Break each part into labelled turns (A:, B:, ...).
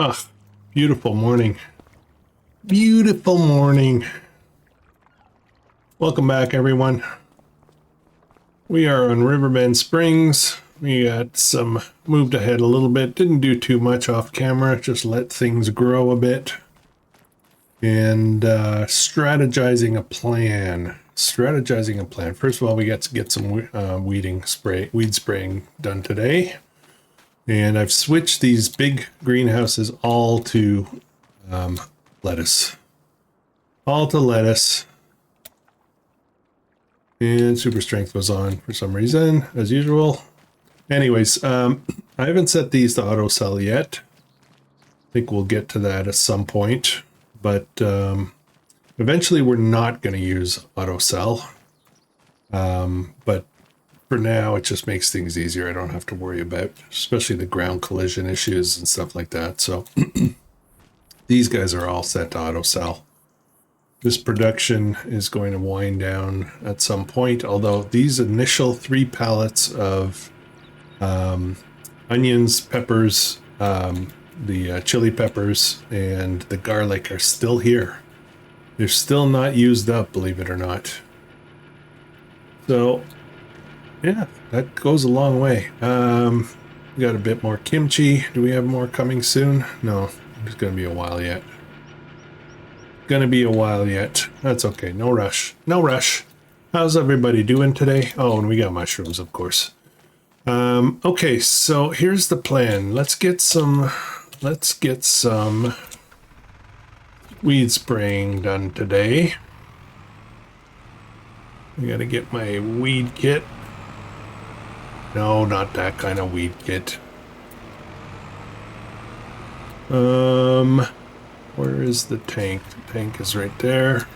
A: Ugh, beautiful morning. Beautiful morning. Welcome back, everyone. We are on Riverbend Springs. We got moved ahead a little bit. Didn't do too much off camera, just let things grow a bit. And strategizing a plan. First of all, we got to get some weed spraying done today. And I've switched these big greenhouses all to lettuce. All to lettuce. And super strength was on for some reason, as usual. Anyways, I haven't set these to auto sell yet. I think we'll get to that at some point. But eventually we're not going to use auto sell. But for now, it just makes things easier. I don't have to worry about, especially the ground collision issues and stuff like that. So these guys are all set to auto sell. This production is going to wind down at some point, although these initial 3 pallets of onions, peppers, the chili peppers, and the garlic are still here. They're still not used up, believe it or not. So yeah, that goes a long way. We got a bit more kimchi. Do we have more coming soon? No, it's gonna be a while yet. That's okay. No rush. How's everybody doing today? Oh, and we got mushrooms, of course. Okay, so here's the plan. Let's get some weed spraying done today. I gotta get my weed kit. No, not that kind of weed kit. Where is the tank? The tank is right there.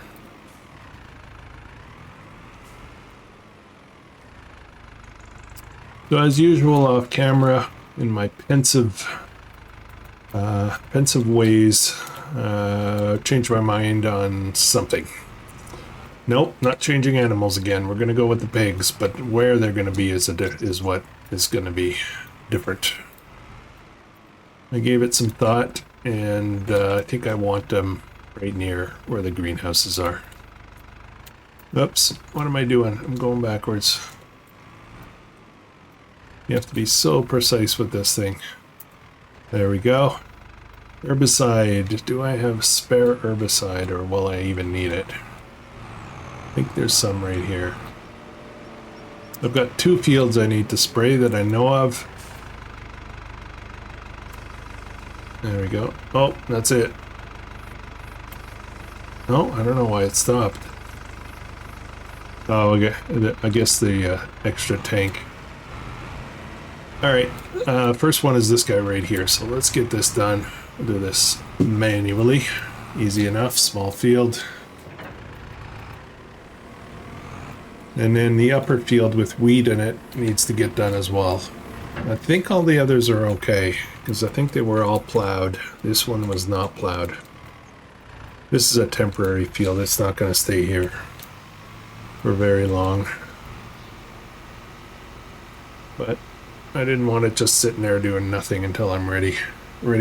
A: So as usual, off camera, in my pensive ways, change my mind on something. Nope, not changing animals again. We're gonna go with the pigs, but where they're gonna be is what is gonna be different. I gave it some thought, and I think I want them right near where the greenhouses are. Oops, what am I doing? I'm going backwards. You have to be so precise with this thing. There we go. Herbicide. Do I have spare herbicide, or will I even need it? I think there's some right here. I've got 2 fields I need to spray that I know of. There we go. Oh, that's it. Oh, I don't know why it stopped. Oh, okay. I guess the extra tank. Alright, first one is this guy right here. So let's get this done. We'll do this manually. Easy enough, small field. And then the upper field with weed in it needs to get done as well. I think all the others are okay, because I think they were all plowed. This one was not plowed. This is a temporary field. It's not going to stay here for very long. But I didn't want it just sitting there doing nothing until I'm ready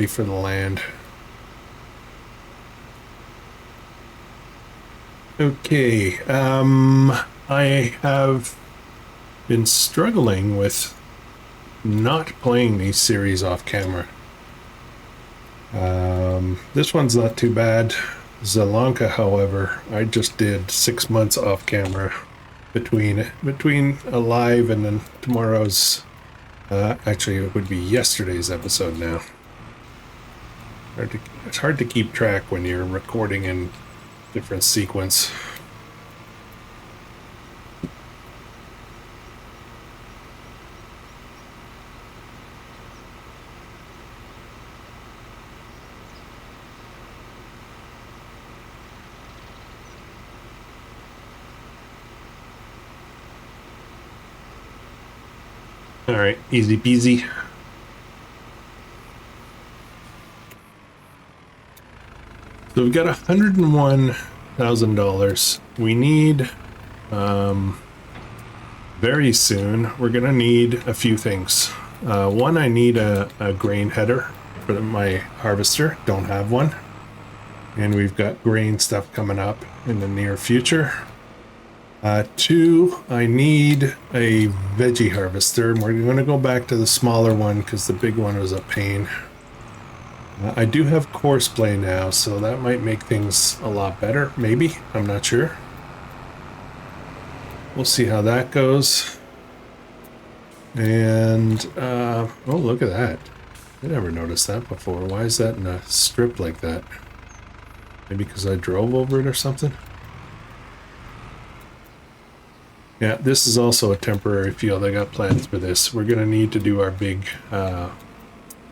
A: for the land. Okay, I have been struggling with not playing these series off camera. This one's not too bad. Zalanka, however, I just did 6 months off camera between a live and then tomorrow's. Actually, it would be yesterday's episode now. It's hard to keep track when you're recording in different sequence. All right, easy peasy. So we've got $101,000. We need, very soon, we're gonna need a few things. One, I need a grain header. for my harvester. Don't have one. And we've got grain stuff coming up in the near future. 2, I need a veggie harvester, and we're going to go back to the smaller one because the big one was a pain. I do have courseplay now, so that might make things a lot better. Maybe. I'm not sure. We'll see how that goes. And, oh, look at that. I never noticed that before. Why is that in a strip like that? Maybe because I drove over it or something? Yeah, this is also a temporary field. I got plans for this. We're going to need to do our big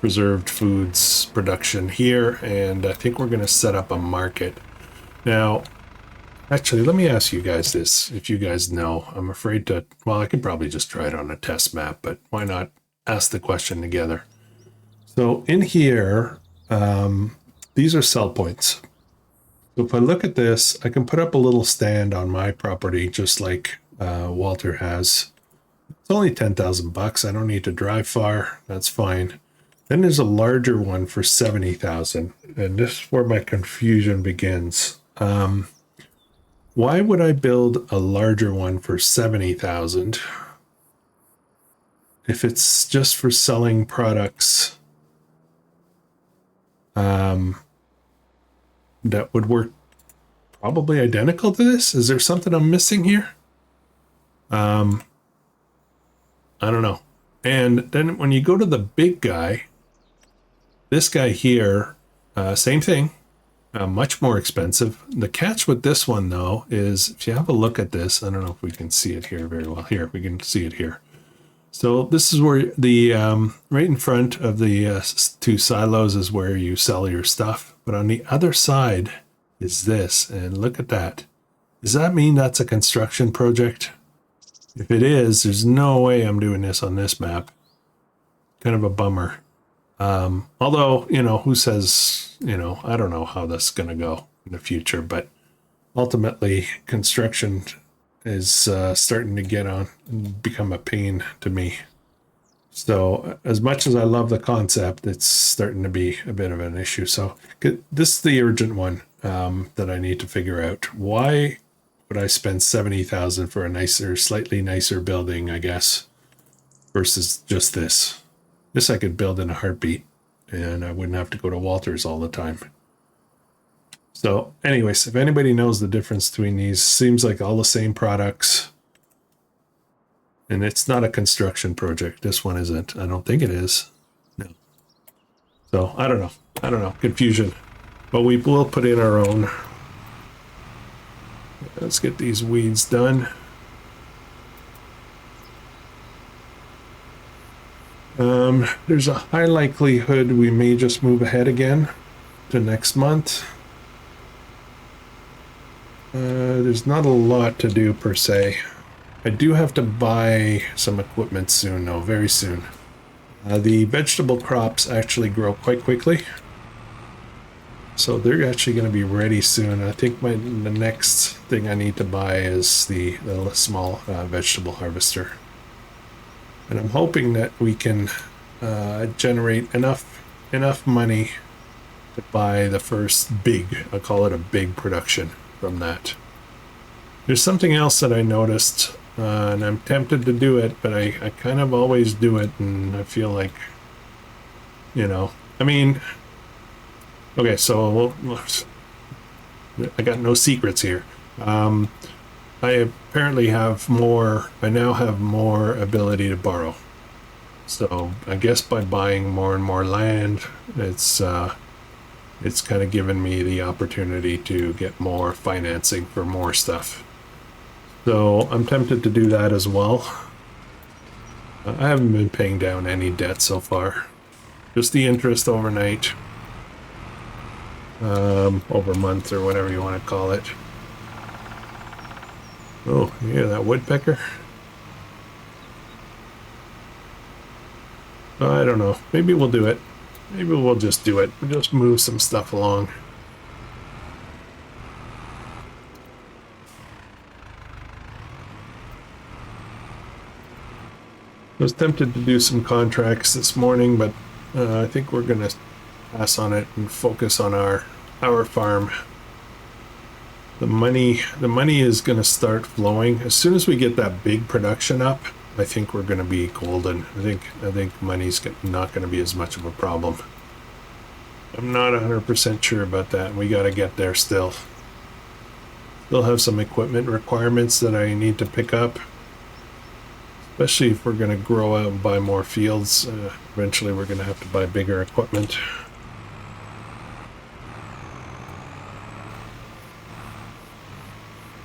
A: preserved foods production here, and I think we're going to set up a market. Now, actually, let me ask you guys this, if you guys know. I'm afraid to, well, I could probably just try it on a test map, but why not ask the question together? So in here, these are sell points. So if I look at this, I can put up a little stand on my property, just like Walter has. It's only 10,000 bucks. I don't need to drive far. That's fine. Then there's a larger one for 70,000, and this is where my confusion begins. Why would I build a larger one for 70,000 if it's just for selling products that would work probably identical to this? Is there something I'm missing here? I don't know. And then when you go to the big guy, this guy here, same thing, much more expensive. The catch with this one, though, is if you have a look at this, I don't know if we can see it here very well. Here, we can see it here. So this is where the, right in front of the 2 silos is where you sell your stuff. But on the other side is this, and look at that. Does that mean that's a construction project? If it is, there's no way I'm doing this on this map. Kind of a bummer. Although, you know, who says, you know, I don't know how this is going to go in the future, but ultimately construction is starting to get on and become a pain to me. So as much as I love the concept, it's starting to be a bit of an issue. So this is the urgent one that I need to figure out. Why would I spend 70,000 for a nicer, slightly nicer building, I guess, versus just this? This I could build in a heartbeat, and I wouldn't have to go to Walter's all the time. So anyways, if anybody knows the difference between these, seems like all the same products. And it's not a construction project. This one isn't. I don't think it is. No. So I don't know. I don't know. Confusion. But we will put in our own. Let's get these weeds done. There's a high likelihood we may just move ahead again to next month. There's not a lot to do per se. I do have to buy some equipment soon, though, very soon. The vegetable crops actually grow quite quickly. So they're actually going to be ready soon. I think the next thing I need to buy is the small vegetable harvester. And I'm hoping that we can generate enough money to buy the first big, I'll call it a big production from that. There's something else that I noticed, and I'm tempted to do it, but I kind of always do it, and I feel like, you know, I mean, okay, so I got no secrets here. I apparently have more, I now have more ability to borrow. So I guess by buying more and more land, it's kind of given me the opportunity to get more financing for more stuff. So I'm tempted to do that as well. I haven't been paying down any debt so far. Just the interest overnight. Over month or whatever you want to call it. Oh, you hear that woodpecker? I don't know. Maybe we'll do it. Maybe we'll just do it. We'll just move some stuff along. I was tempted to do some contracts this morning, but I think we're going to pass on it and focus on our farm. The money is going to start flowing as soon as we get that big production up. I think we're going to be golden. I think money's not going to be as much of a problem. I'm not 100% sure about that. We got to get there still. Still have some equipment requirements that I need to pick up, especially if we're going to grow out and buy more fields. Eventually we're going to have to buy bigger equipment.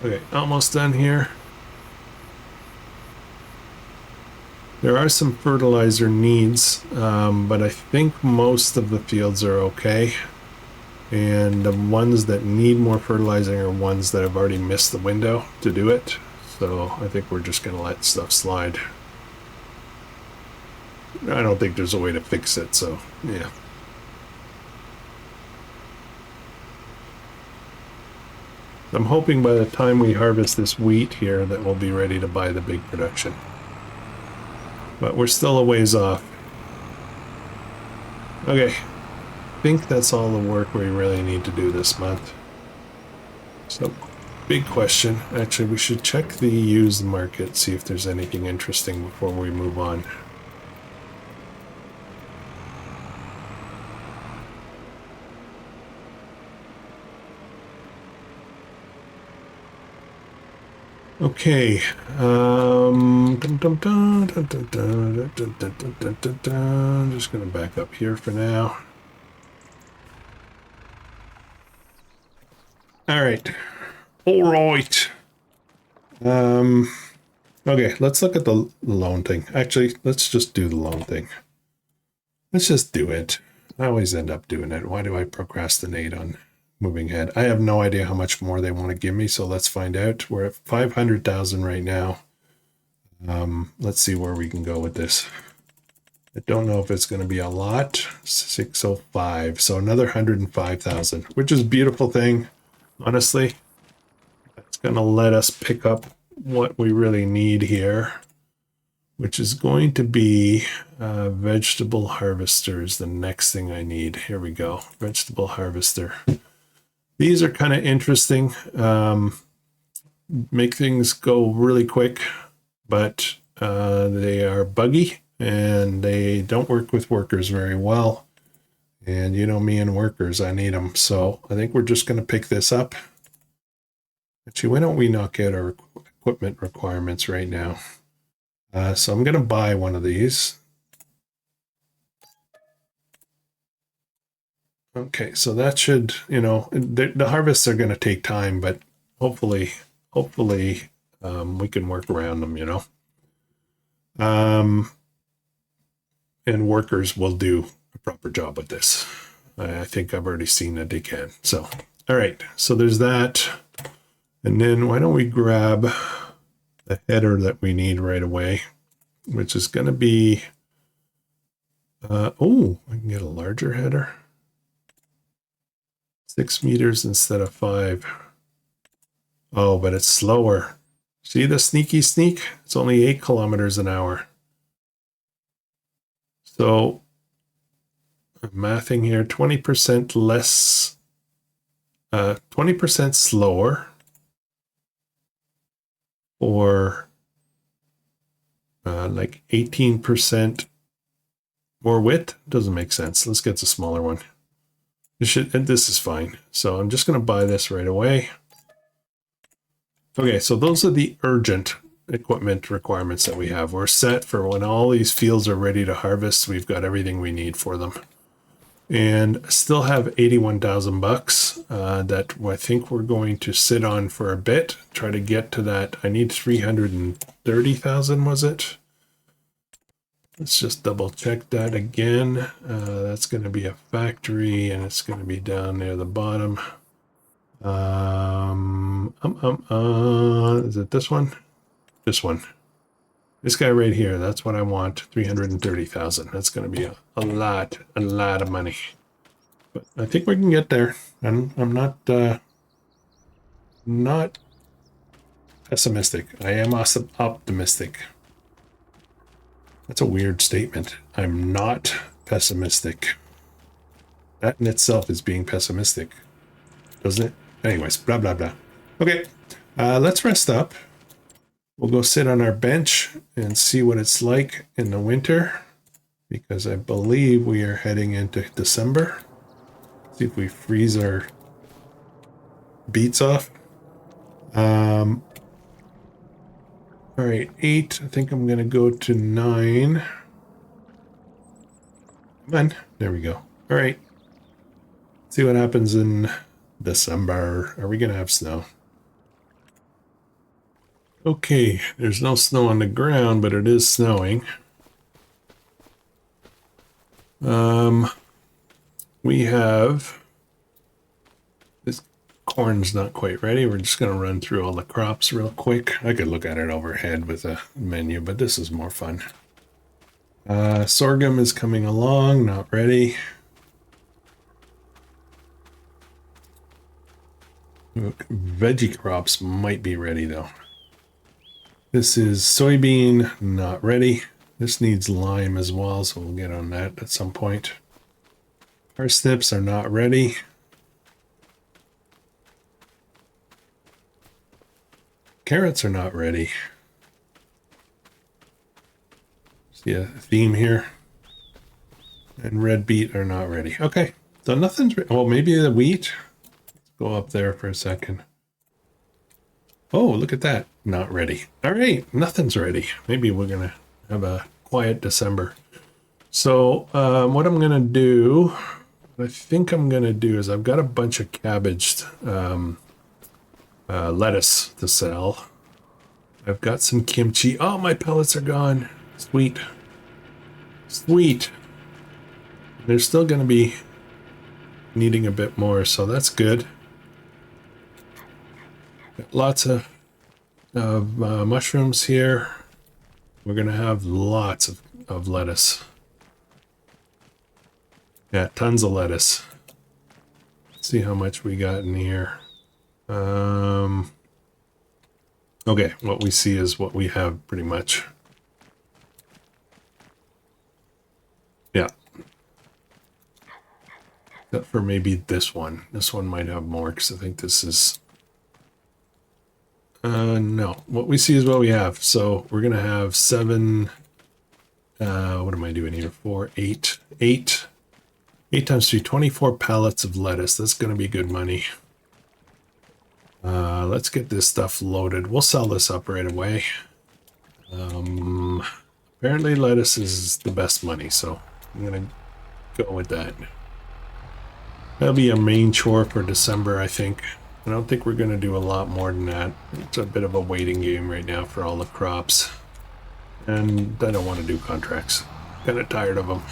A: Okay, almost done here. There are some fertilizer needs, but I think most of the fields are okay. And the ones that need more fertilizing are ones that have already missed the window to do it. So I think we're just going to let stuff slide. I don't think there's a way to fix it, so yeah. I'm hoping by the time we harvest this wheat here that we'll be ready to buy the big production. But we're still a ways off. Okay, I think that's all the work we really need to do this month. So, big question. Actually, we should check the used market, see if there's anything interesting before we move on. Okay, just gonna back up here for now. All right. Okay, let's look at the loan thing. Actually, let's just do the loan thing. Let's just do it. I always end up doing it. Why do I procrastinate on moving ahead? I have no idea how much more they want to give me, so let's find out. We're at 500,000 right now. Let's see where we can go with this. I don't know if it's going to be a lot. 605, so another 105,000, which is a beautiful thing, honestly. It's going to let us pick up what we really need here, which is going to be vegetable harvesters. The next thing I need. Here we go. Vegetable harvester. These are kind of interesting. Make things go really quick, but they are buggy and they don't work with workers very well. And you know me and workers, I need them. So I think we're just going to pick this up. Actually, why don't we knock out our equipment requirements right now? So I'm going to buy one of these. Okay, so that should, you know, the harvests are going to take time, but hopefully we can work around them, you know. And workers will do a proper job with this. I think I've already seen that they can. So, all right, so there's that. And then why don't we grab the header that we need right away, which is going to be, oh, I can get a larger header. 6 meters instead of 5. Oh, but it's slower. See the sneaky sneak? It's only 8 kilometers an hour. So I'm mathing here, 20% less, 20% slower, or like 18% more width. Doesn't make sense. Let's get the smaller one. This is fine. So I'm just going to buy this right away. Okay, so those are the urgent equipment requirements that we have. We're set for when all these fields are ready to harvest. We've got everything we need for them. And still have 81,000 bucks that I think we're going to sit on for a bit. Try to get to that. I need 330,000, was it? Let's just double check that again. That's going to be a factory and it's going to be down near the bottom. Is it this one? This one. This guy right here. That's what I want. 330,000. That's going to be a lot of money. But I think we can get there. I'm not pessimistic. I am optimistic. That's a weird statement. I'm not pessimistic. That in itself is being pessimistic, doesn't it? Anyways, blah, blah, blah. Okay, let's rest up. We'll go sit on our bench and see what it's like in the winter, because I believe we are heading into December. See if we freeze our beats off. All right, 8. I think I'm going to go to 9. Come on. There we go. All right. See what happens in December. Are we going to have snow? Okay, there's no snow on the ground, but it is snowing. We have... This corn's not quite ready. We're just going to run through all the crops real quick. I could look at it overhead with a menu, but this is more fun. Sorghum is coming along, not ready. Veggie crops might be ready though. This is soybean, not ready. This needs lime as well, so we'll get on that at some point. Parsnips are not ready. Carrots are not ready. See a theme here. And red beet are not ready. Okay, so nothing's ready. Oh, maybe the wheat. Let's go up there for a second. Oh, look at that. Not ready. All right, nothing's ready. Maybe we're going to have a quiet December. So what I'm going to do, what I think I'm going to do is I've got a bunch of cabbaged lettuce to sell. I've got some kimchi. Oh, my pellets are gone. Sweet. Sweet. They're still going to be needing a bit more, so that's good. Got lots of mushrooms here. We're going to have lots of lettuce. Yeah, tons of lettuce. Let's see how much we got in here. Okay, what we see is what we have pretty much. Yeah. Except for maybe this one. This one might have more because I think this is... no. What we see is what we have. So we're going to have 7... what am I doing here? 4, 8. 8 times 3, 24 pallets of lettuce. That's going to be good money. Let's get this stuff loaded. We'll sell this up right away. Apparently lettuce is the best money, so I'm going to go with that. That'll be a main chore for December, I think. I don't think we're going to do a lot more than that. It's a bit of a waiting game right now for all the crops. And I don't want to do contracts. Kind of tired of them.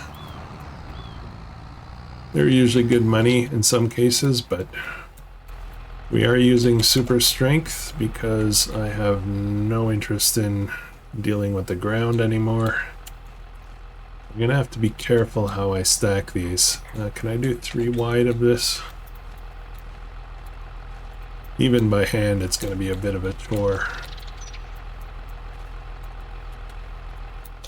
A: They're usually good money in some cases, but we are using super strength because I have no interest in dealing with the ground anymore. I'm gonna have to be careful how I stack these. Can I do 3 wide of this? Even by hand, it's gonna be a bit of a chore.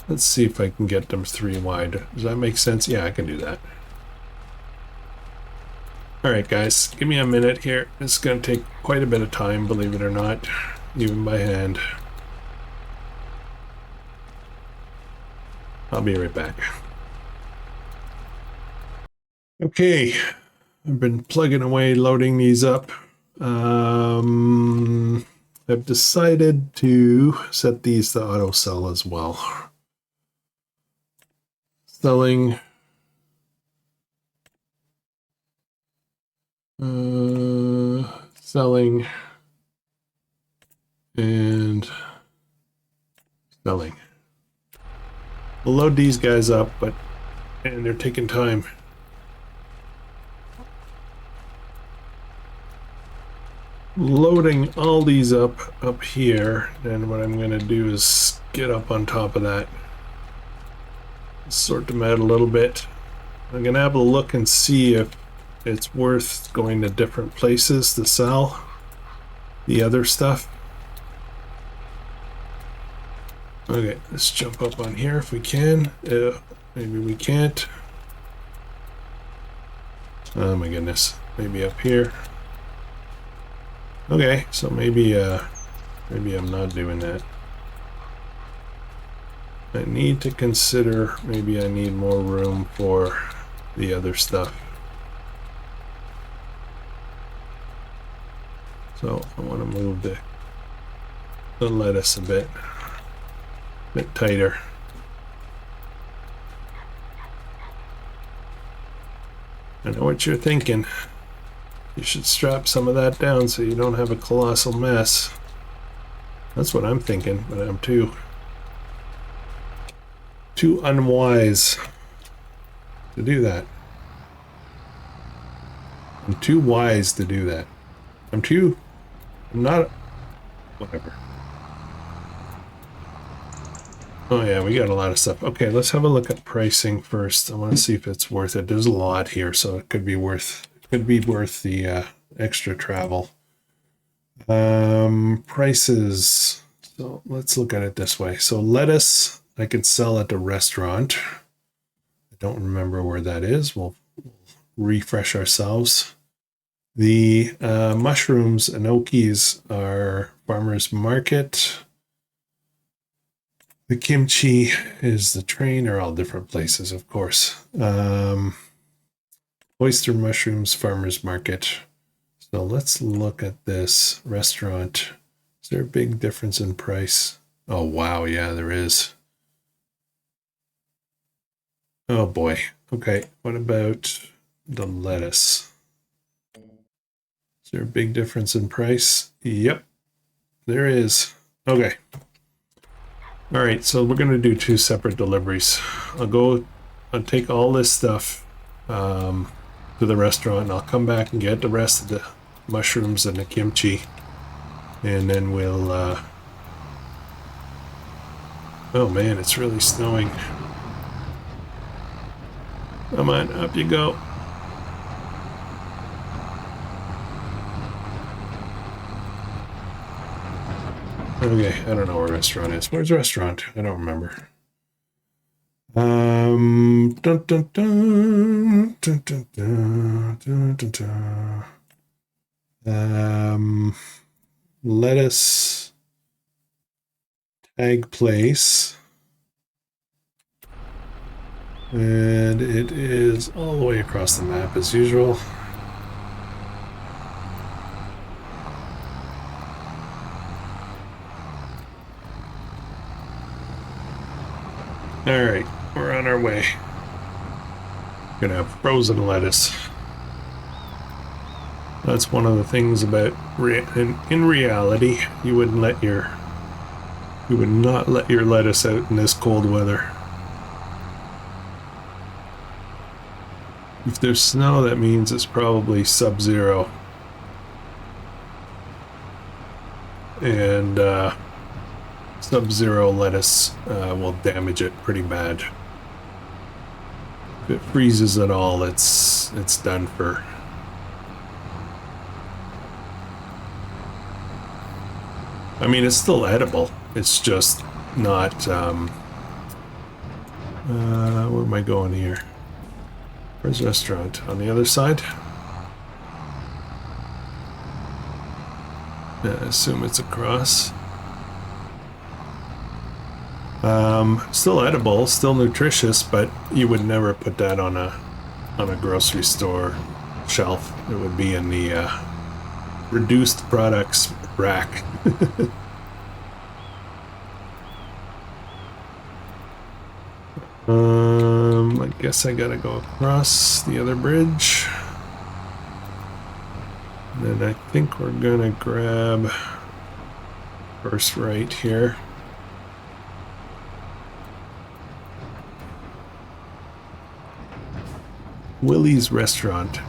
A: Let's see if I can get them 3 wide. Does that make sense? Yeah, I can do that. Alright guys, give me a minute here. It's going to take quite a bit of time, believe it or not, even by hand. I'll be right back. Okay, I've been plugging away, loading these up. I've decided to set these to auto sell as well. Selling... selling and selling. We'll load these guys up, and they're taking time. Loading all these up here, and what I'm going to do is get up on top of that. Sort them out a little bit. I'm going to have a look and see if it's worth going to different places to sell the other stuff. Okay, let's jump up on here if we can. Maybe we can't. Oh my goodness. Maybe up here. Okay, so maybe I'm not doing that. I need to consider maybe I need more room for the other stuff. So I want to move the lettuce a bit tighter. I know what you're thinking. You should strap some of that down so you don't have a colossal mess. That's what I'm thinking, but I'm too unwise to do that. I'm too wise to do that. I'm not, whatever. Oh yeah, we got a lot of stuff. Okay, let's have a look at pricing first. I want to see if it's worth it. There's a lot here, so it could be worth the extra travel. Prices. So let's look at it this way. So lettuce I could sell at the restaurant. I don't remember where that is. We'll refresh ourselves. The mushrooms and gnocchis are farmers market. The kimchi is the train, or all different places, of course. Oyster mushrooms, farmers market. So let's look at this restaurant. Is there a big difference in price? Oh, wow. Yeah, there is. Oh, boy. Okay. What about the lettuce? Is there a big difference in price? Yep, there is. Okay. All right, so we're going to do 2 separate deliveries. I'll take all this stuff to the restaurant, and I'll come back and get the rest of the mushrooms and the kimchi. And then we'll... Oh man, it's really snowing. Come on, up you go. Okay, I don't know where restaurant is. Where's the restaurant? I don't remember. Dun, dun, dun, dun, dun, dun, dun, dun, dun. Lettuce tag place. And it is all the way across the map as usual. All right, we're on our way. Gonna have frozen lettuce. That's one of the things about in reality, you would not let your lettuce out in this cold weather. If there's snow, that means it's probably sub-zero. And sub-zero lettuce will damage it pretty bad. If it freezes at all, it's done for. I mean, it's still edible. It's just not. Where am I going here? Where's the restaurant? On the other side? Yeah, I assume it's across. Still edible, still nutritious, but you would never put that on a grocery store shelf. It would be in the reduced products rack. I guess I gotta go across the other bridge. And then I think we're gonna grab first right here. Willie's Restaurant.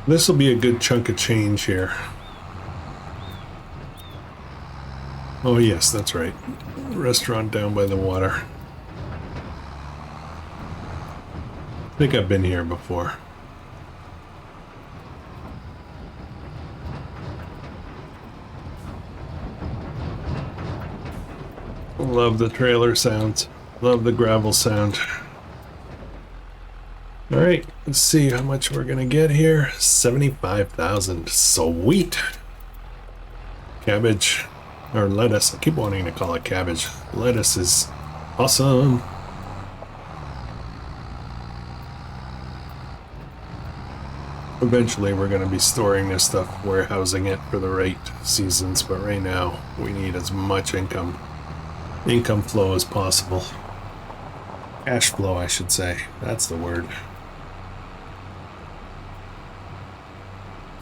A: This will be a good chunk of change here. Oh yes, that's right. Restaurant down by the water. I think I've been here before. Love the trailer sounds. Love the gravel sound. All right, let's see how much we're gonna get here. 75,000. Sweet. Cabbage or lettuce. I keep wanting to call it cabbage. Lettuce is awesome. Eventually we're going to be storing this stuff, warehousing it for the right seasons, but right now we need as much income flow as possible. Cash flow, I should say. That's the word.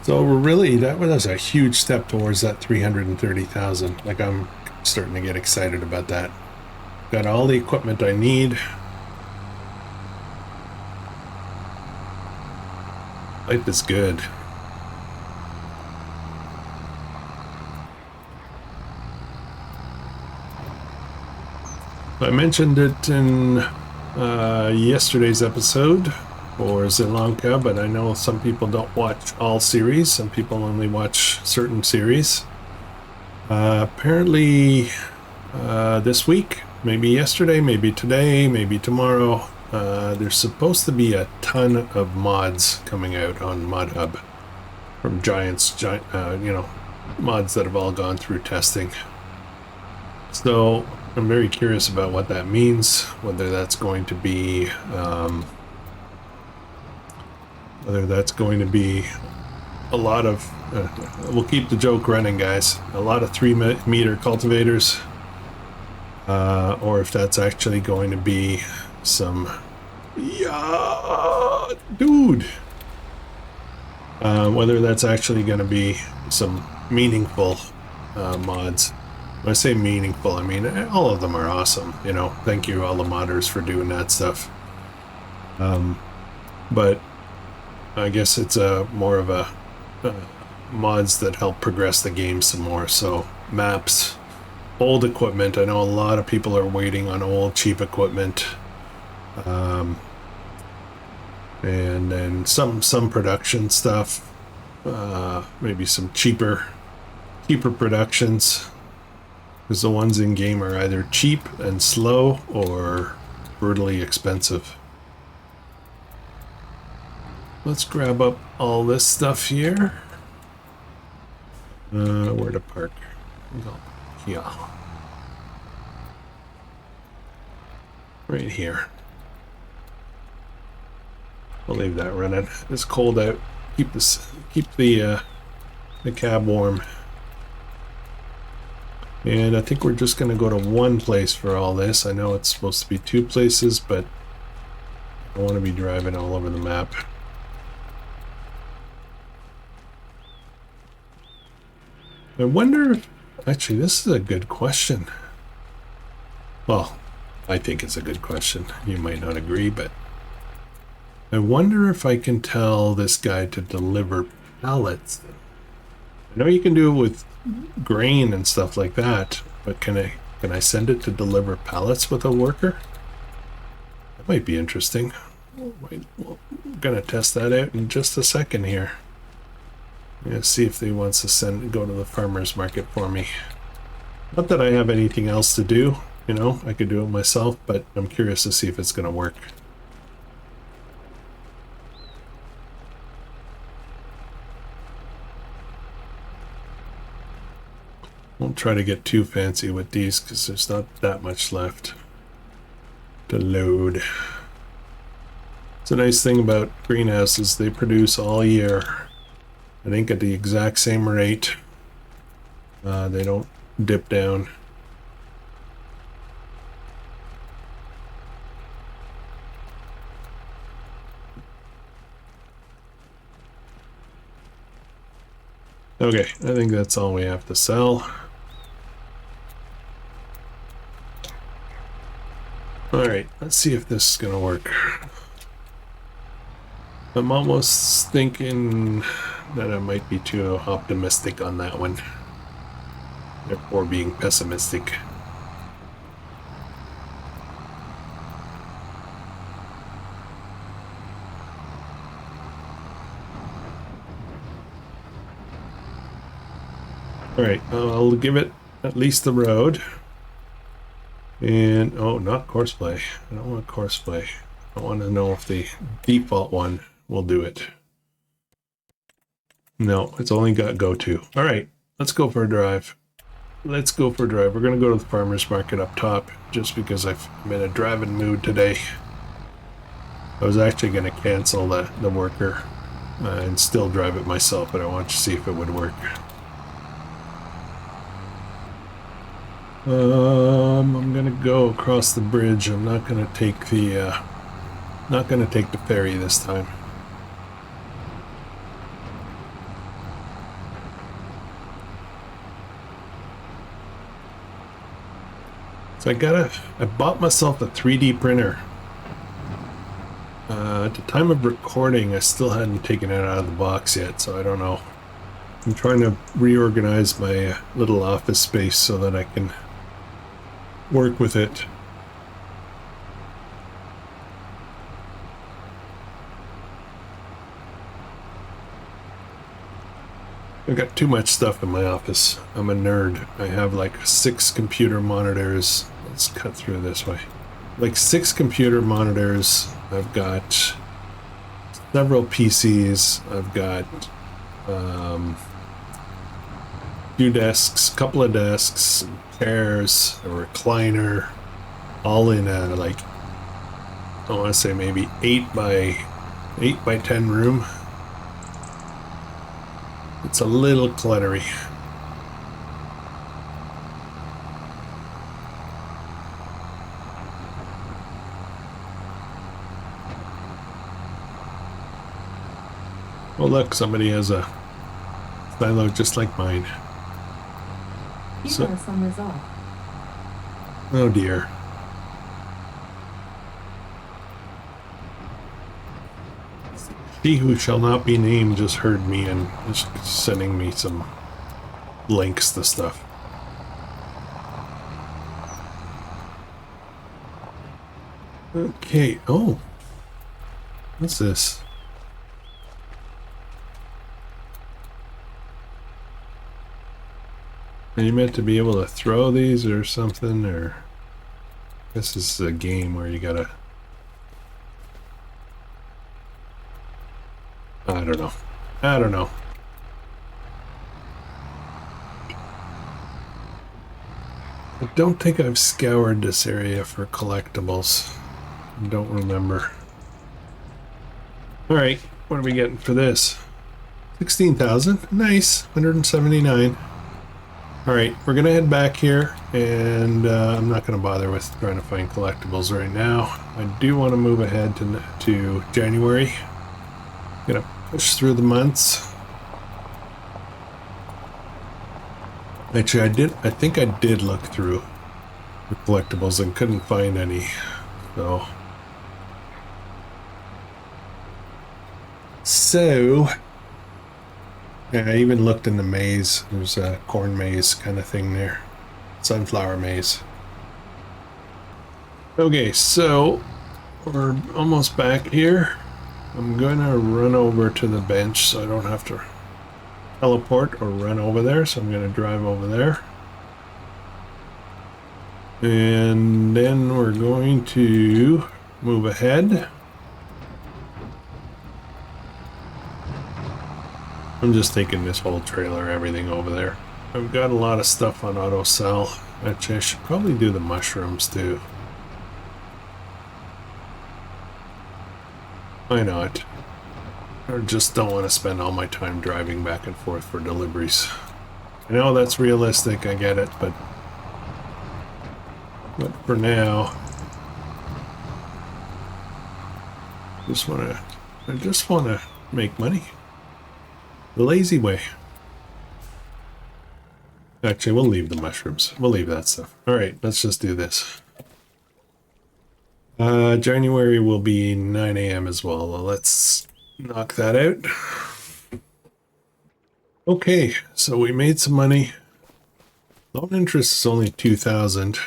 A: So really, that was a huge step towards that 330,000. Like, I'm starting to get excited about that. Got all the equipment I need. Life is good. I mentioned it in yesterday's episode for Sri Lanka, but I know some people don't watch all series. Some people only watch certain series. Apparently this week, maybe yesterday, maybe today, maybe tomorrow, there's supposed to be a ton of mods coming out on ModHub from Giants, mods that have all gone through testing. So I'm very curious about what that means, whether that's going to be a lot of, we'll keep the joke running, guys, a lot of 3-meter cultivators, or if that's actually going to be some, dude, whether that's actually going to be some meaningful mods. When I say meaningful, I mean all of them are awesome, you know. Thank you all the modders for doing that stuff. But I guess it's more of a mods that help progress the game some more. So maps, old equipment. I know a lot of people are waiting on old cheap equipment, and then some production stuff. Maybe some cheaper productions, because the ones in game are either cheap and slow or brutally expensive. Let's grab up all this stuff here. Where to park? Yeah. Right here. I'll leave that running. It's cold out. Keep the cab warm. And I think we're just going to go to one place for all this. I know it's supposed to be 2 places, but I don't want to be driving all over the map. I wonder if, actually, this is a good question. Well, I think it's a good question. You might not agree, but I wonder if I can tell this guy to deliver pallets. I know you can do it with grain and stuff like that, but can I send it to deliver pallets with a worker? That might be interesting. We're gonna test that out in just a second here. Yeah, see if he wants to go to the farmer's market for me. Not that I have anything else to do, you know, I could do it myself, but I'm curious to see if it's gonna work. Won't try to get too fancy with these because there's not that much left to load. It's a nice thing about greenhouses, they produce all year. I think at the exact same rate. They don't dip down. Okay, I think that's all we have to sell. Alright, let's see if this is gonna work. I'm almost thinking that I might be too optimistic on that one. therefore being pessimistic. All right, I'll give it at least the road. And, oh, not courseplay. I don't want courseplay. I want to know if the default one will do it. No, it's only got go to. All right, let's go for a drive. Let's go for a drive. We're going to go to the farmer's market up top just because I'm in a driving mood today. I was actually going to cancel the worker and still drive it myself, but I want to see if it would work. I'm gonna go across the bridge. I'm not gonna take the ferry this time. So I bought myself a 3D printer. At the time of recording, I still hadn't taken it out of the box yet, so I don't know. I'm trying to reorganize my little office space so that I can work with it. I've got too much stuff in my office. I'm a nerd. I have like 6 computer monitors. Let's cut through this way. Like 6 computer monitors. I've got several PCs. I've got 2 desks, couple of desks, chairs, a recliner, all in a like, I want to say maybe 8 by 10 room. It's a little cluttery. Oh look, somebody has a silo just like mine.
B: You got some result.
A: Oh dear. He who shall not be named just heard me and is sending me some links to stuff. Okay, oh. What's this? Are you meant to be able to throw these or something, or this is a game where you gotta, I don't know. I don't know. I don't think I've scoured this area for collectibles. I don't remember. All right, what are we getting for this? 16,000. Nice. 179. All right, we're gonna head back here, and I'm not gonna bother with trying to find collectibles right now. I do want to move ahead to January. Gonna push through the months. Actually, I think I did look through the collectibles and couldn't find any. So yeah, I even looked in the maze. There's a corn maze kind of thing there. Sunflower maze. Okay, so we're almost back here. I'm gonna run over to the bench so I don't have to teleport or run over there. So I'm gonna drive over there. And then we're going to move ahead. I'm just taking this whole trailer, everything over there. I've got a lot of stuff on auto sell. Actually, I should probably do the mushrooms too. Why not? I just don't want to spend all my time driving back and forth for deliveries. I know that's realistic, I get it, but for now, I just want to make money. The lazy way. Actually, we'll leave the mushrooms. We'll leave that stuff. All right, let's just do this. January will be 9 a.m. as well. Let's knock that out. Okay, so we made some money. Loan interest is only 2,000.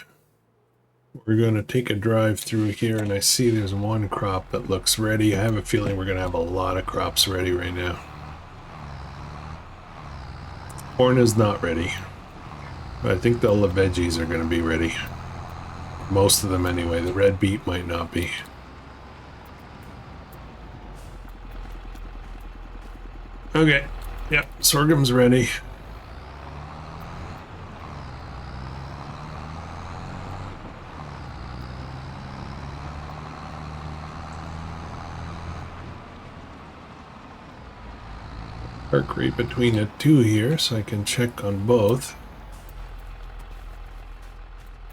A: We're going to take a drive through here, and I see there's one crop that looks ready. I have a feeling we're going to have a lot of crops ready right now. Corn is not ready. But I think all the veggies are going to be ready. Most of them anyway. The red beet might not be. Okay. Yep, sorghum's ready. Park right between the two here so I can check on both.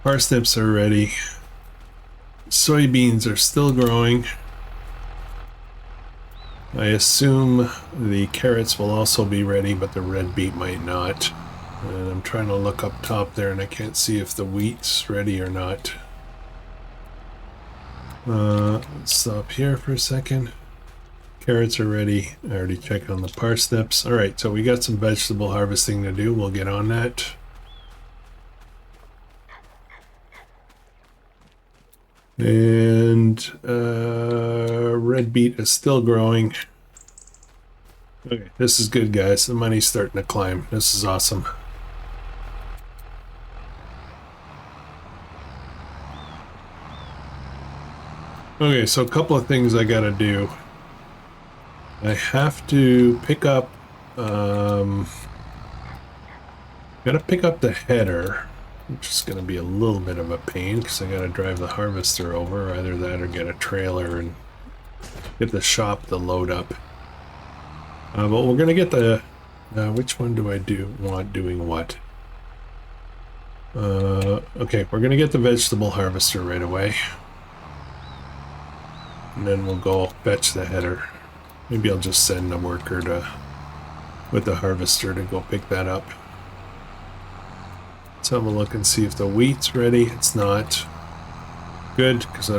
A: Parsnips are ready. Soybeans are still growing. I assume the carrots will also be ready, but the red beet might not. And I'm trying to look up top there and I can't see if the wheat's ready or not. Let's stop here for a second. Carrots are ready. I already checked on the parsnips. Alright, so we got some vegetable harvesting to do. We'll get on that. And red beet is still growing. Okay, this is good, guys. The money's starting to climb. This is awesome. Okay, so a couple of things I gotta do. I have to pick up, gotta pick up the header, which is gonna be a little bit of a pain because I gotta drive the harvester over, either that or get a trailer and get the shop to load up. But we're gonna get the, which one do I want doing what? Okay, we're gonna get the vegetable harvester right away. And then we'll go fetch the header. Maybe I'll just send a worker with the harvester to go pick that up. Let's have a look and see if the wheat's ready. It's not. Good, because I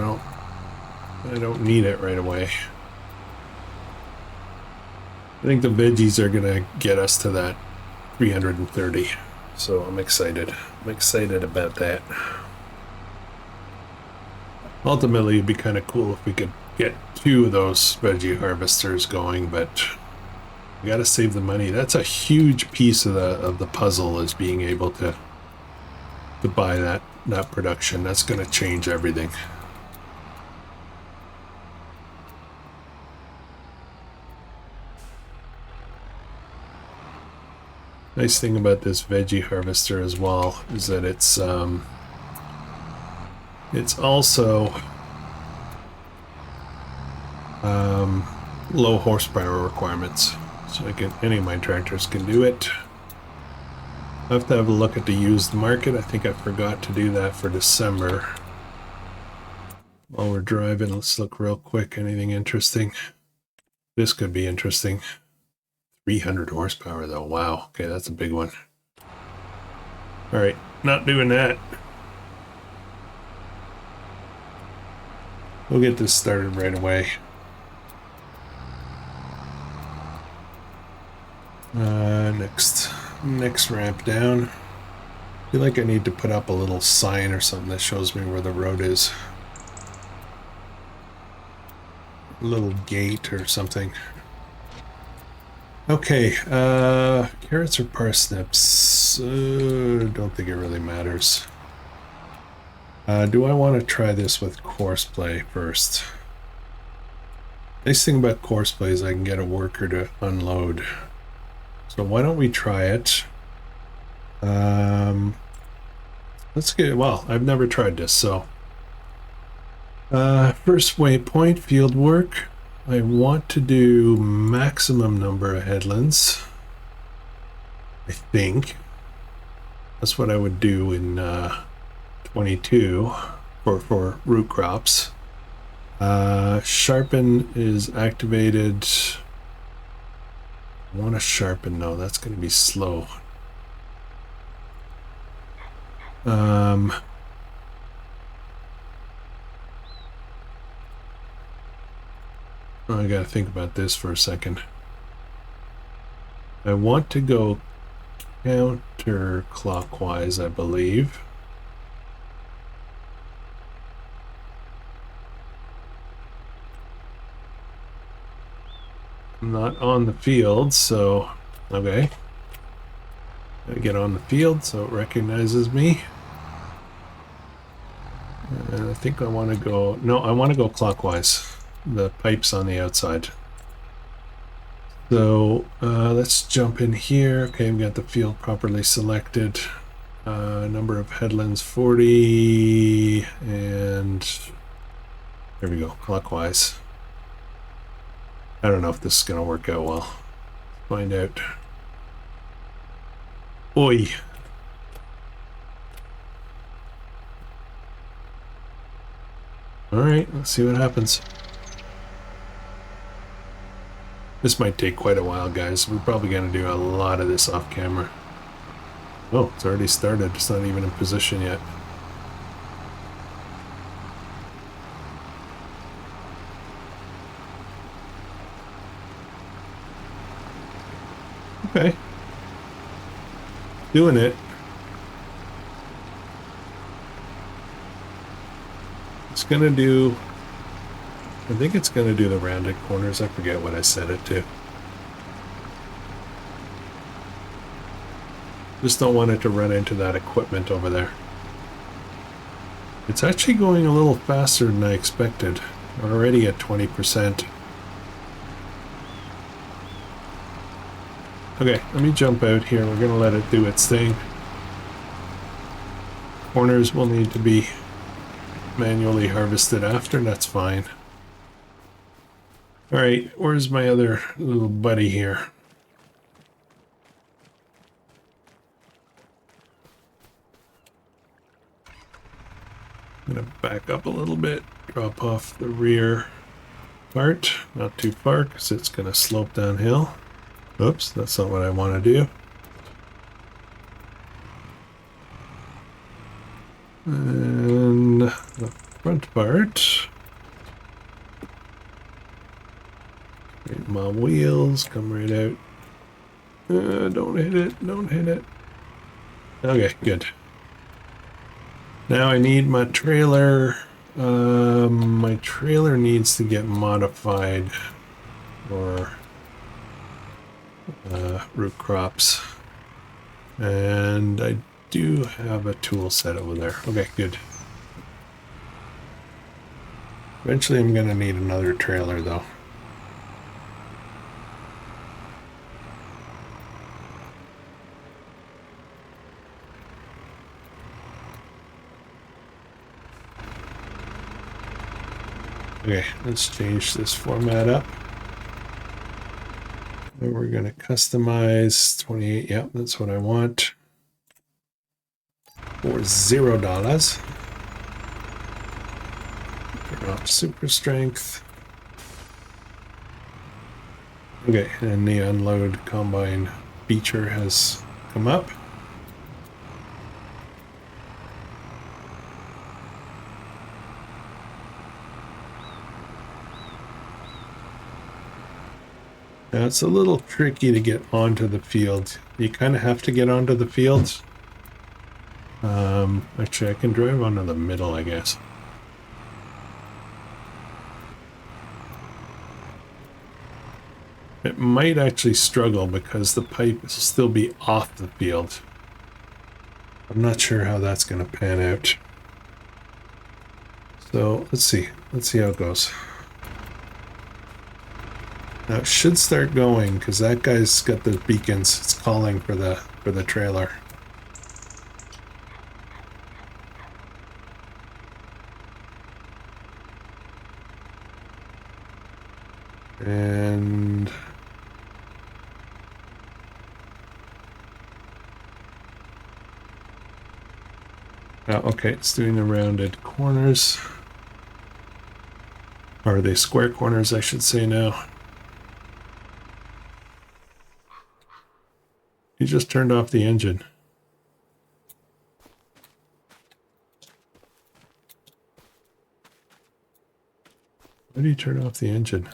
A: don't need it right away. I think the veggies are gonna get us to that 330. So I'm excited. I'm excited about that. Ultimately, it'd be kind of cool if we could get 2 of those veggie harvesters going, but we got to save the money. That's a huge piece of the puzzle, is being able to buy that production. That's going to change everything. Nice thing about this veggie harvester as well is that it's also low horsepower requirements, so any of my tractors can do it. I have to have a look at the used market. I think I forgot to do that for December. While we're driving, let's look real quick. Anything interesting? This could be interesting. 300 horsepower though. Wow. Okay, that's a big one. All right, not doing that. We'll get this started right away. Next ramp down. I feel like I need to put up a little sign or something that shows me where the road is. A little gate or something. Okay, carrots or parsnips? Don't think it really matters. Do I want to try this with courseplay first? Nice thing about courseplay is I can get a worker to unload. So why don't we try it? Let's get, well, I've never tried this, so. First waypoint, field work. I want to do maximum number of headlands. I think. That's what I would do in 22 for root crops. Sharpen is activated. I want to sharpen. No, that's going to be slow. I gotta think about this for a second. I want to go counterclockwise, I believe. I'm not on the field, so okay. I get on the field so it recognizes me. And I think I want to go... No, I want to go clockwise. The pipe's on the outside. So let's jump in here. Okay, we've got the field properly selected. Number of headlands 40, and there we go, clockwise. I don't know if this is going to work out well. Let's find out. Oi! Alright, let's see what happens. This might take quite a while, guys. We're probably going to do a lot of this off camera. Oh, it's already started. It's not even in position yet. Okay. Doing it. It's gonna do... I think it's gonna do the rounded corners. I forget what I set it to. Just don't want it to run into that equipment over there. It's actually going a little faster than I expected. We're already at 20%. Okay, let me jump out here. We're gonna let it do its thing. Corners will need to be manually harvested after, that's fine. Alright, where's my other little buddy here? I'm gonna back up a little bit, drop off the rear part, not too far because it's gonna slope downhill. Oops, that's not what I want to do. And the front part. Right, my wheels come right out. Don't hit it, don't hit it. Okay, good. Now I need my trailer. My trailer needs to get modified for root crops. And I do have a tool set over there. Okay, good. Eventually I'm going to need another trailer though. Okay, let's change this format up. And we're going to customize 28. Yep, that's what I want. For $0. Turn off super strength. Okay, and the unload combine feature has come up. Now it's a little tricky to get onto the field. You kind of have to get onto the field. Actually, I can drive onto the middle, I guess. It might actually struggle because the pipe will still be off the field. I'm not sure how that's going to pan out. So let's see. Let's see how it goes. Now it should start going because that guy's got the beacons. It's calling for the trailer. And oh, okay, it's doing the rounded corners. Or are they square corners, I should say now. He just turned off the engine. Why did he turn off the engine?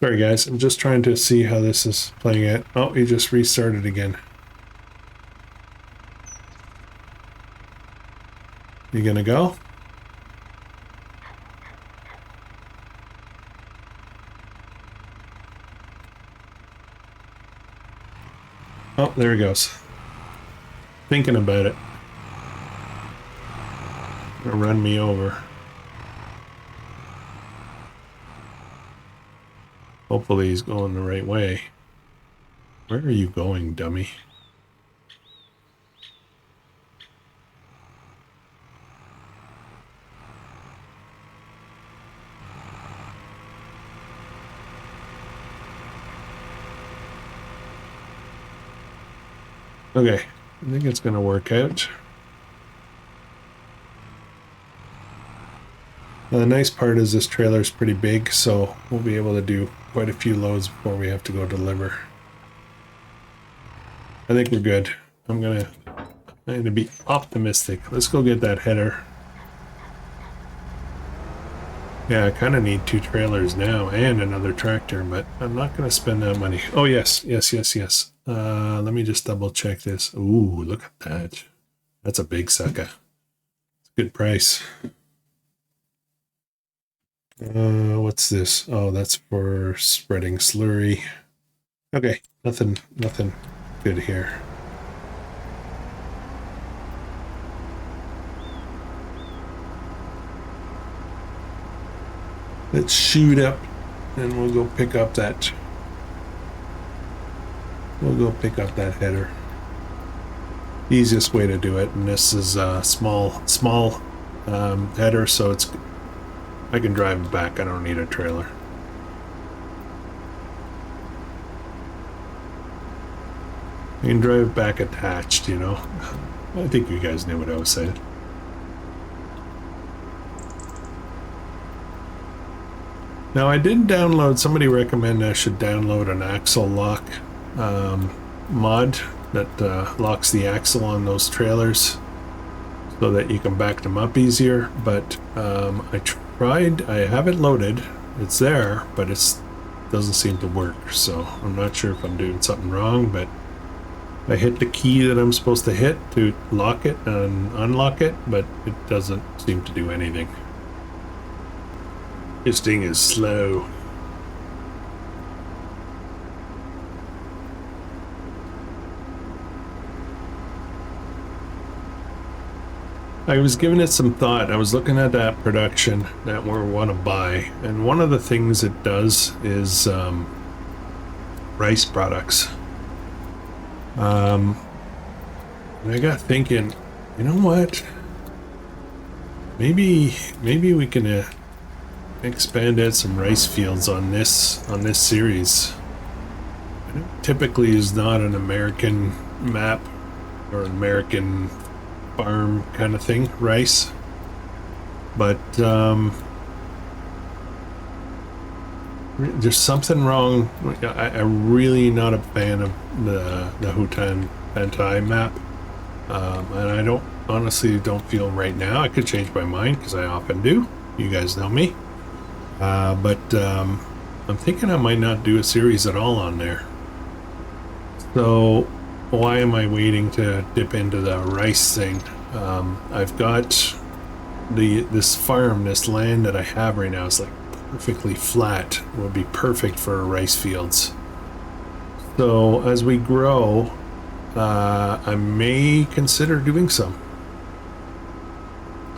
A: Sorry guys, I'm just trying to see how this is playing out. Oh, he just restarted again. You gonna go? Oh, there he goes. Thinking about it. Gonna run me over. Hopefully he's going the right way. Where are you going, dummy? Okay, I think it's gonna work out. The nice part is this trailer is pretty big, so we'll be able to do quite a few loads before we have to go deliver. I think we're good. I'm gonna be optimistic. Let's go get that header. Yeah, I kind of need 2 trailers now and another tractor, but I'm not gonna spend that money. Oh yes, yes. Let me just double check this. Ooh, look at that. That's a big sucker. It's a good price. What's this? Oh, that's for spreading slurry. Okay, nothing good here. Let's shoot up and we'll go pick up that. We'll go pick up that header. Easiest way to do it, and this is a small header, so it's I can drive it back. I don't need a trailer. I can drive it back attached, you know. I think you guys knew what I was saying. Now I did download, somebody recommended I should download an axle lock mod that locks the axle on those trailers so that you can back them up easier, but I tried, I have it loaded, it's there, but it doesn't seem to work, so I'm not sure if I'm doing something wrong, but I hit the key that I'm supposed to hit to lock it and unlock it, but it doesn't seem to do anything. This thing is slow. I was giving it some thought. I was looking at that production that we want to buy, and one of the things it does is rice products. And I got thinking, you know what? Maybe we can expand out some rice fields on this series. It typically is not an American map or an American farm kind of thing, rice, but there's something wrong. I'm really not a fan of the Hutan Pantai map, and I honestly don't feel right now. I could change my mind because I often do. You guys know me, but I'm thinking I might not do a series at all on there. So why am I waiting to dip into the rice thing? I've got this farm, this land that I have right now is like perfectly flat. It would be perfect for rice fields. So as we grow, I may consider doing some.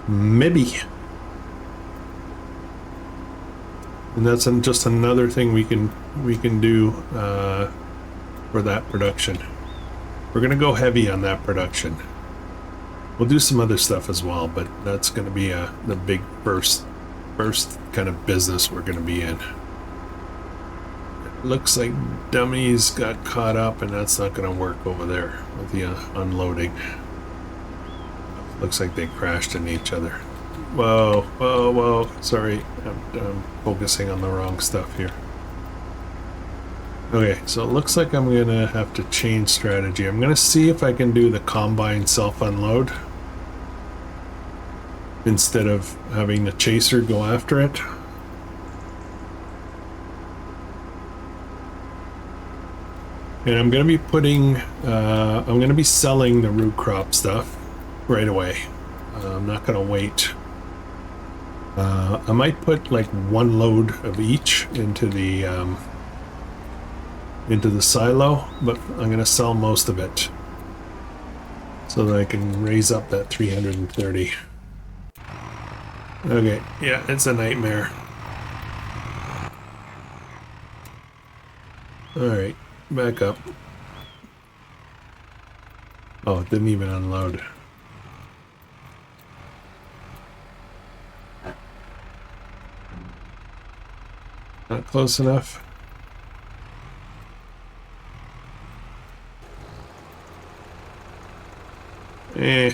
A: Maybe. And that's just another thing we can do for that production. We're gonna go heavy on that production. We'll do some other stuff as well, but that's gonna be the big first kind of business we're gonna be in. It looks like dummies got caught up, and that's not gonna work over there with the unloading. Looks like they crashed into each other. Whoa! Sorry, I'm focusing on the wrong stuff here. Okay, so it looks like I'm gonna have to change strategy. I'm gonna see if I can do the combine self-unload instead of having the chaser go after it. And I'm going to be putting, I'm going to be selling the root crop stuff right away. I'm not going to wait. I might put like one load of each into the silo, but I'm going to sell most of it so that I can raise up that 330. Okay, yeah, it's a nightmare. Alright, back up. Oh, it didn't even unload. Not close enough. Eh.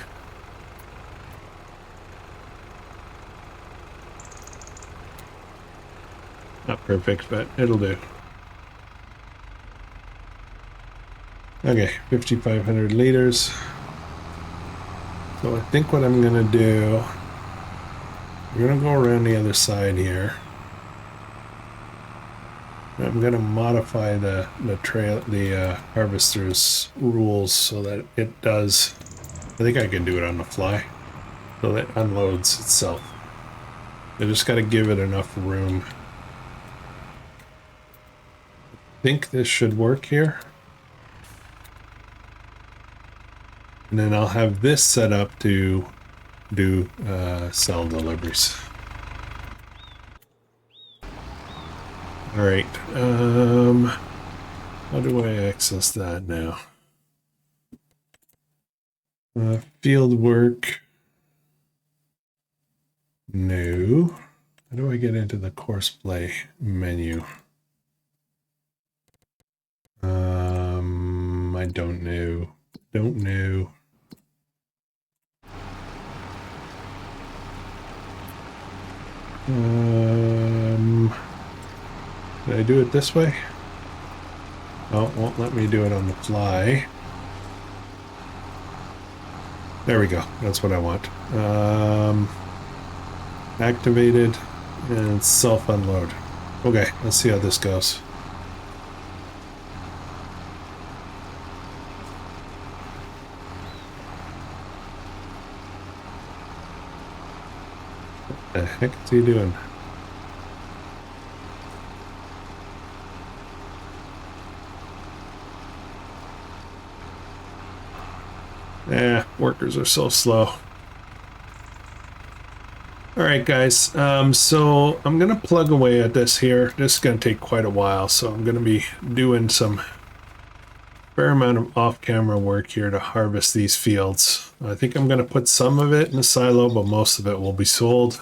A: Not perfect, but it'll do. Okay, 5,500 liters. So I think what I'm gonna do, we're gonna go around the other side here. I'm gonna modify the harvester's rules so that it does. I think I can do it on the fly, so that it unloads itself. I just got to give it enough room. I think this should work here. And then I'll have this set up to do cell deliveries. All right. How do I access that now? Field work. No. How do I get into the course play menu? I don't know. Don't know. Did I do it this way? Oh, it won't let me do it on the fly. There we go. That's what I want. Activated and self-unload. Okay, let's see how this goes. What the heck is he doing? Workers are so slow. Alright guys, so I'm gonna plug away at this here. This is gonna take quite a while, so I'm gonna be doing some fair amount of off-camera work here to harvest these fields. I think I'm gonna put some of it in the silo, but most of it will be sold.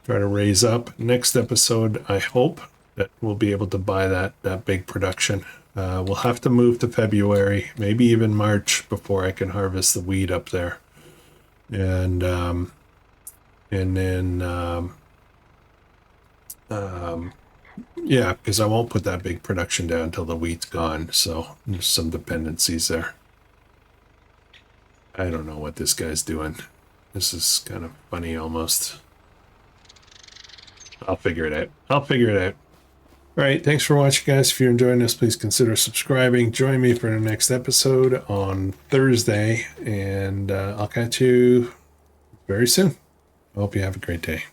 A: Try to raise up. Next episode, I hope that we'll be able to buy that big production. We'll have to move to February, maybe even March, before I can harvest the wheat up there. And then yeah, because I won't put that big production down until the wheat's gone. So there's some dependencies there. I don't know what this guy's doing. This is kind of funny almost. I'll figure it out. I'll figure it out. All right, thanks for watching, guys. If you're enjoying this, please consider subscribing. Join me for the next episode on Thursday, and I'll catch you very soon. I hope you have a great day.